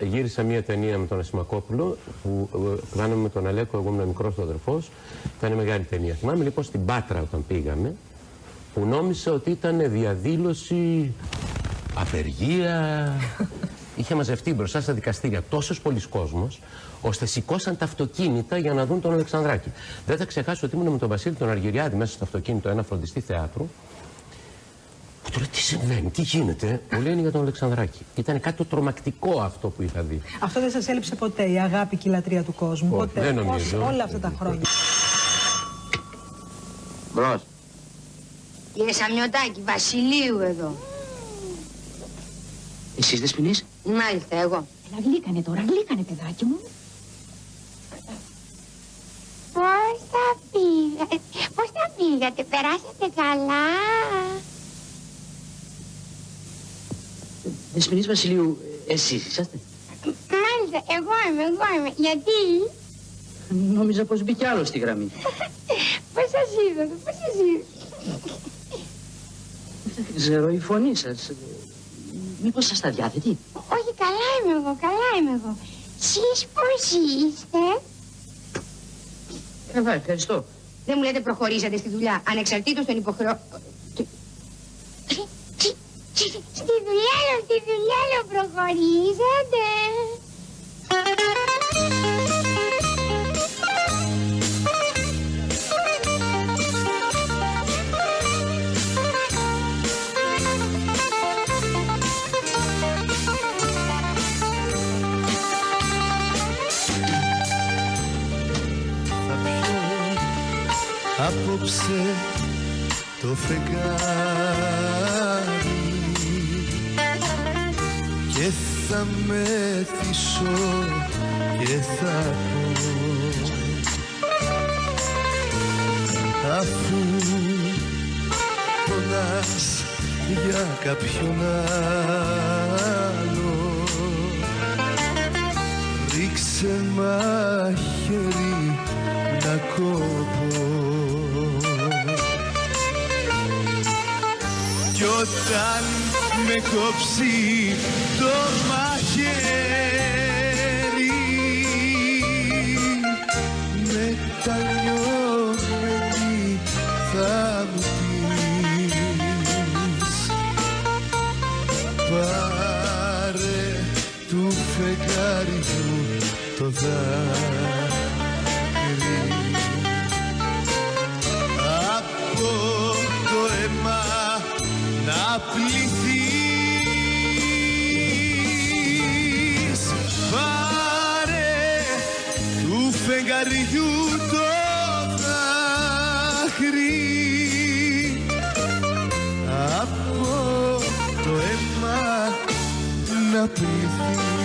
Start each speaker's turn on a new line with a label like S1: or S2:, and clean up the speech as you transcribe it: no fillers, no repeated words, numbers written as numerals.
S1: γύρισα μια ταινία με τον Ασημακόπουλο που κάναμε με τον Αλέκο, εγώ ήμουν μικρός του αδερφός. Ήταν μεγάλη ταινία. Θυμάμαι λοιπόν στην Πάτρα όταν πήγαμε, που νόμιζα ότι ήταν διαδήλωση, απεργία. Είχε μαζευτεί μπροστά στα δικαστήρια τόσος πολλής κόσμος, ώστε σηκώσαν τα αυτοκίνητα για να δουν τον Αλεξανδράκη. Δεν θα ξεχάσω ότι ήμουν με τον Βασίλη τον Αργυριάδη μέσα στο αυτοκίνητο, ένα φροντιστή θεάτρου. Που του λέω τι συμβαίνει, τι γίνεται. Μου λένε για τον Αλεξανδράκη. Ήταν κάτι το τρομακτικό αυτό που είχα δει. Αυτό δεν σας έλειψε ποτέ, η αγάπη και η λατρεία του κόσμου? Ποτέ. Δεν νομίζω. Όλα αυτά τα χρόνια.
S2: Μπρος.
S3: Κύριε Σαμιωτάκη, Βασιλείου εδώ.
S2: Εσείς Δεσποινής?
S3: Μάλιστα, εγώ.
S4: Έλα, γλύκανε τώρα, γλύκανε παιδάκι μου.
S3: Πώς θα πήγατε, περάσατε καλά?
S2: Δεσποινής Βασιλείου, εσείς είσαστε?
S3: Μάλιστα, εγώ είμαι. Γιατί?
S2: Νόμιζα πως μπήκε άλλο στη γραμμή.
S3: Πώς σας είδατε,
S2: Δεν ξέρω, η φωνή σας. Μήπως σας τα διάθετη?
S3: Όχι, καλά είμαι εγώ. Σεις πώς είστε?
S2: Καλά, ευχαριστώ.
S3: Δεν μου λέτε προχωρήσατε στη δουλειά, ανεξαρτήτως των Στη δουλειά λέω προχωρήσατε.
S5: Απόψε το φεγγάρι και θα μεθύσω και θα πω, αφού πονάς για κάποιον άλλο, ρίξε μαχαίρι να κόβω. Κι όταν με κόψει το μαχαίρι, μετανιωμένη θα μου πεις, πάρε του φεγγάριου το δάκρυ, από το αίμα να πληθείς, πάρε του φεγγαριού το δάκρυ, από το αίμα να πληθείς.